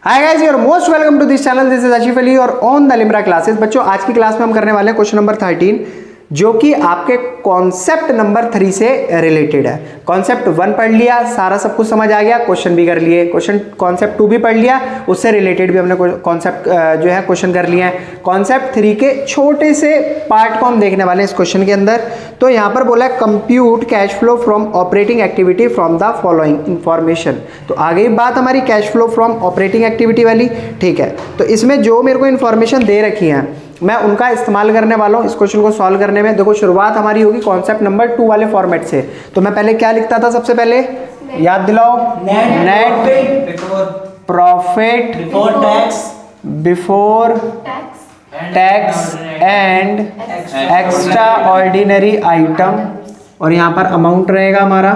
Hi guys, you are most welcome to this channel. This is Ashif Ali और on the Limra classes. बच्चों, आज की class में हम करने वाले हैं क्वेश्चन नंबर 13, जो कि आपके कॉन्सेप्ट नंबर 3 से रिलेटेड है। कॉन्सेप्ट 1 पढ़ लिया, सारा सब कुछ समझ आ गया, क्वेश्चन भी कर लिए। क्वेश्चन कॉन्सेप्ट 2 भी पढ़ लिया, उससे रिलेटेड भी हमने कॉन्सेप्ट जो है क्वेश्चन कर लिए हैं। कॉन्सेप्ट 3 के छोटे से पार्ट को हम देखने वाले हैं इस क्वेश्चन के अंदर। तो यहाँ पर बोला है compute cash flow from operating activity from the following information. तो आ गई बात हमारी cash flow from operating activity वाली। ठीक है, तो इसमें जो मेरे को इन्फॉर्मेशन दे रखी है मैं उनका इस्तेमाल करने वाला हूँ इस क्वेश्चन को सॉल्व करने में। देखो, शुरुआत हमारी होगी कॉन्सेप्ट नंबर 2 वाले फॉर्मेट से। तो मैं पहले क्या लिखता था, सबसे पहले याद दिलाओ, net profit before tax and extra ordinary item, और यहाँ पर अमाउंट रहेगा हमारा।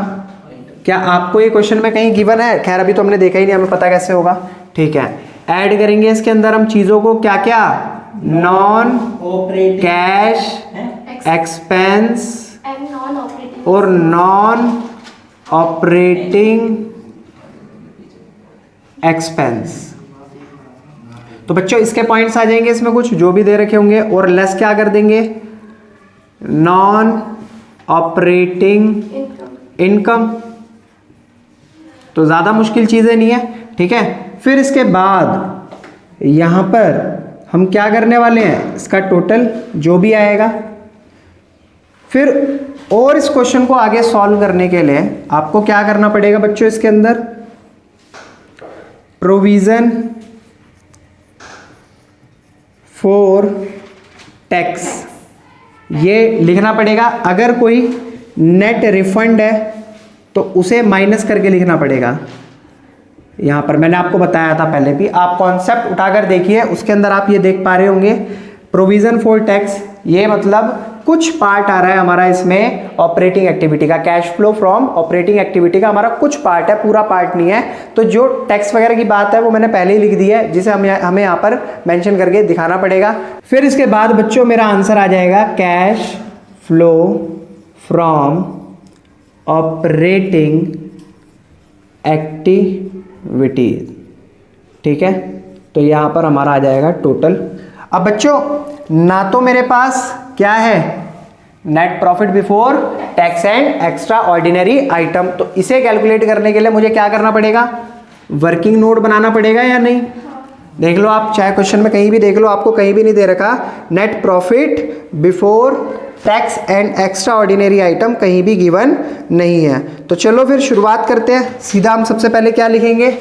क्या आपको ये क्वेश्चन में कहीं गिवन है? खैर अभी तो हमने देखा ही नहीं, हमें पता कैसे होगा। ठीक है, ऐड करेंगे इसके अंदर हम चीजों को, क्या क्या, नॉन कैश एक्सपेंस और नॉन ऑपरेटिंग एक्सपेंस। तो बच्चों इसके पॉइंट्स आ जाएंगे इसमें कुछ जो भी दे रखे होंगे, और लेस क्या कर देंगे, नॉन ऑपरेटिंग इनकम। तो ज़्यादा मुश्किल चीज़ें नहीं है। ठीक है, फिर इसके बाद यहाँ पर हम क्या करने वाले हैं, इसका टोटल जो भी आएगा। फिर और इस क्वेश्चन को आगे सॉल्व करने के लिए आपको क्या करना पड़ेगा बच्चों, इसके अंदर प्रोविजन फॉर टैक्स ये लिखना पड़ेगा। अगर कोई नेट रिफंड है तो उसे माइनस करके लिखना पड़ेगा। यहाँ पर मैंने आपको बताया था पहले भी, आप कॉन्सेप्ट उठाकर देखिए, उसके अंदर आप ये देख पा रहे होंगे प्रोविजन फॉर टैक्स। ये मतलब कुछ पार्ट आ रहा है हमारा इसमें ऑपरेटिंग एक्टिविटी का, cash flow from operating activity का हमारा कुछ पार्ट है, पूरा पार्ट नहीं है। तो जो टैक्स वगैरह की बात है वो मैंने पहले ही लिख दी है, जिसे हमें यहाँ पर मेंशन करके दिखाना पड़ेगा। फिर इसके बाद बच्चों मेरा आंसर आ जाएगा cash flow from operating activities. ठीक है, तो यहाँ पर हमारा आ जाएगा टोटल। अब बच्चों ना तो मेरे पास क्या है, net profit before tax and extra ordinary item. तो इसे कैलकुलेट करने के लिए मुझे क्या करना पड़ेगा, वर्किंग नोट बनाना पड़ेगा या नहीं। देख लो आप, चाहे क्वेश्चन में कहीं भी देख लो, आपको कहीं भी नहीं दे रखा net profit before tax and extra ordinary item, कहीं भी गिवन नहीं है। तो चलो फिर शुरुआत करते हैं। सीधा हम सबसे पहले क्या लिखेंगे,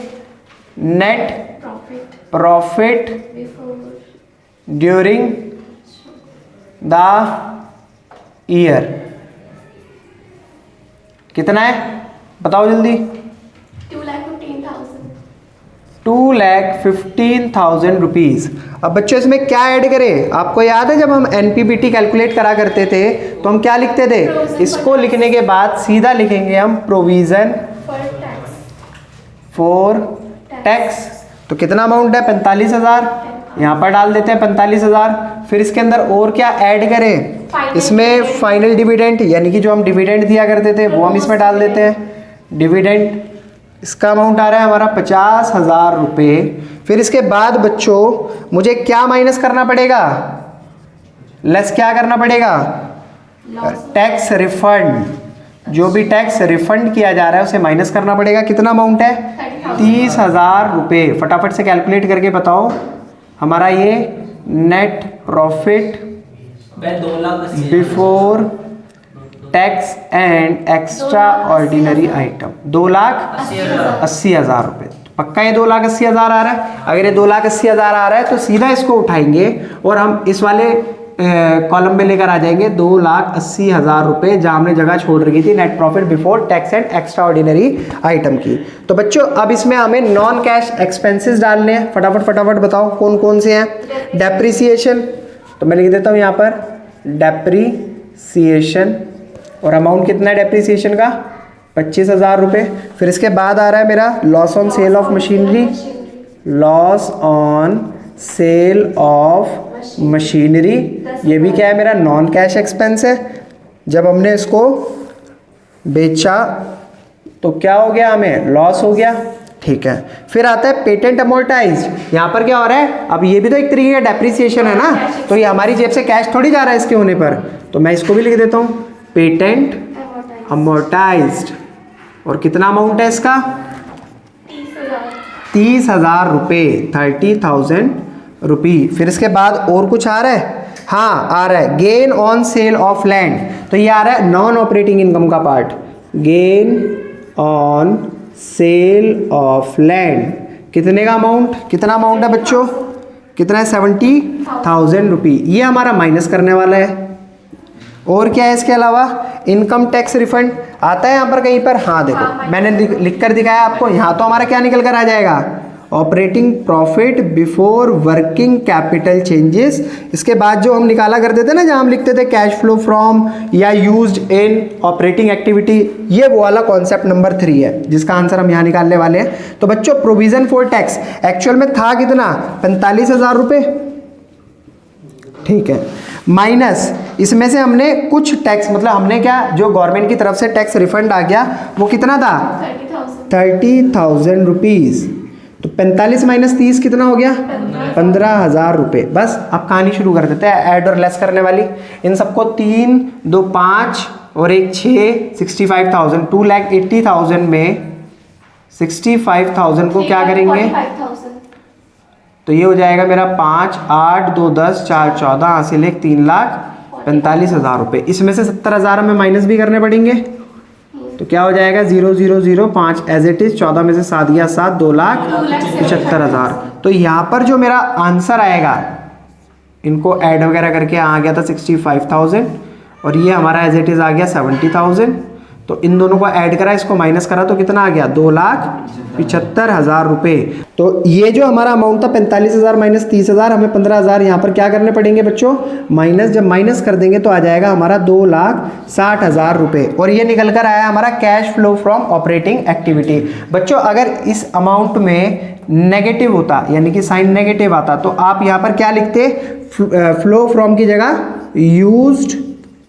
net profit during the year कितना है बताओ जल्दी। 2,15,000 रुपीज़। अब बच्चों इसमें क्या ऐड करें, आपको याद है जब हम एनपीबीटी कैलकुलेट करा करते थे तो हम क्या लिखते थे, इसको लिखने के बाद सीधा लिखेंगे हम प्रोविजन फॉर टैक्स। तो कितना अमाउंट है, 45,000, यहाँ पर डाल देते हैं 45,000। फिर इसके अंदर और क्या ऐड करें, इसमें फाइनल डिविडेंड, यानी कि जो हम डिविडेंड दिया करते थे वो हम इसमें डाल देते हैं। डिविडेंड इसका अमाउंट आ रहा है हमारा 50,000 रुपये। फिर इसके बाद बच्चों मुझे क्या माइनस करना पड़ेगा, लेस क्या करना पड़ेगा, टैक्स रिफंड। जो भी टैक्स रिफंड किया जा रहा है उसे माइनस करना पड़ेगा। कितना अमाउंट है, 30,000 रुपये। फटाफट से कैलकुलेट करके बताओ हमारा ये net profit before tax and extra ordinary item 2,80,000 रुपये। पक्का ये 2,80,000 आ रहा है। अगर ये 2,80,000 आ रहा है तो सीधा इसको उठाएंगे और हम इस वाले कॉलम में लेकर आ जाएंगे 2,80,000 रुपये, जहाँ हमने जगह छोड़ रखी थी net profit before tax and extra ordinary item की। तो बच्चों अब इसमें हमें नॉन कैश एक्सपेंसेस डालने हैं। फटाफट फटाफट बताओ कौन कौन से हैं। डेप्रीसिएशन, तो मैं लिख देता हूँ यहाँ पर डेप्रीसिएशन, और अमाउंट कितना है डेप्रीसिएशन का, 25,000 रुपये। फिर इसके बाद आ रहा है मेरा loss on sale of machinery, loss on sale of machinery. ये भी क्या है, मेरा नॉन कैश एक्सपेंस है। जब हमने इसको बेचा तो क्या हो गया, हमें लॉस हो गया। ठीक है, फिर आता है पेटेंट अमोर्टाइज। यहाँ पर क्या हो रहा है, अब ये भी तो एक तरीके का डेप्रिसिएशन है ना, तो ये हमारी जेब से कैश थोड़ी जा रहा है इसके होने पर, तो मैं इसको भी लिख देता हूँ पेटेंट अमोर्टाइज्ड। और कितना अमाउंट है इसका, 30,000 रुपये, 30,000 रुपी। फिर इसके बाद और कुछ आ रहा है, हाँ आ रहा है gain on sale of land, तो ये आ रहा है नॉन ऑपरेटिंग इनकम का part, gain on sale of land. कितने का अमाउंट, कितना अमाउंट है बच्चों, कितना है 70,000 रुपी, ये हमारा माइनस करने वाला है। और क्या है इसके अलावा, इनकम टैक्स रिफंड आता है यहाँ पर कहीं पर, हाँ देखो मैंने लिख कर दिखाया आपको, यहाँ तो हमारा क्या निकल कर आ जाएगा, operating profit before working capital changes. इसके बाद जो हम निकाला करते थे ना, जहाँ हम लिखते थे कैश फ्लो फ्रॉम या यूज्ड इन ऑपरेटिंग एक्टिविटी, ये वो वाला कॉन्सेप्ट नंबर 3 है जिसका आंसर हम यहाँ निकालने वाले हैं। तो बच्चों प्रोविजन फॉर टैक्स एक्चुअल में था कितना, 45,000 रुपये, ठीक है, माइनस इसमें से हमने कुछ टैक्स, मतलब हमने क्या, जो गवर्नमेंट की तरफ से टैक्स रिफंड आ गया वो कितना था, 30,000 रुपीज़। तो 45 माइनस 30 कितना हो गया, 15,000 रुपये। बस अब कहानी शुरू कर देते हैं ऐड और लेस करने वाली। इन सबको 3 2 5 और 1 6, 65,000, 2,80,000 में 65,000 को क्या करेंगे, तो ये हो जाएगा मेरा 5 8 2 10 4 14 हासिल 1 3,45,000 रुपये। इसमें से 70,000 हमें माइनस भी करने पड़ेंगे, तो क्या हो जाएगा 0 0 0 5 एज इट इज, 14 में से 7 गया 7, 2,75,000। तो यहाँ पर जो मेरा आंसर आएगा, इनको ऐड वगैरह करके आ गया था 65,000 और ये हमारा एज इट इज आ गया 70,000। तो इन दोनों को ऐड करा, इसको माइनस करा तो कितना आ गया, 2,75,000 रुपये। तो ये जो हमारा अमाउंट था 45,000 माइनस 30,000, हमें 15,000 यहाँ पर क्या करने पड़ेंगे बच्चों, माइनस। जब माइनस कर देंगे तो आ जाएगा हमारा 2,60,000 रुपये। और ये निकल कर आया हमारा cash flow from operating activity. बच्चों अगर इस अमाउंट में नेगेटिव होता, यानी कि साइन नेगेटिव आता, तो आप यहाँ पर क्या लिखते, फ्लो फ्रॉम की जगह यूज्ड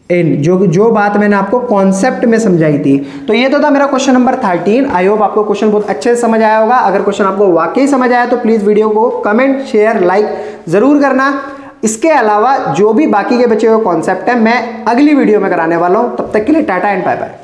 इन, जो बात मैंने आपको कॉन्सेप्ट में समझाई थी। तो ये तो था मेरा क्वेश्चन नंबर 13। आई होप आपको क्वेश्चन बहुत अच्छे से समझ आया होगा। अगर क्वेश्चन आपको वाकई समझ आया तो प्लीज वीडियो को कमेंट शेयर लाइक जरूर करना। इसके अलावा जो भी बाकी के बचे हुए कॉन्सेप्ट है मैं अगली वीडियो में कराने वाला हूं। तब तक के लिए टाटा एंड बाय बाय।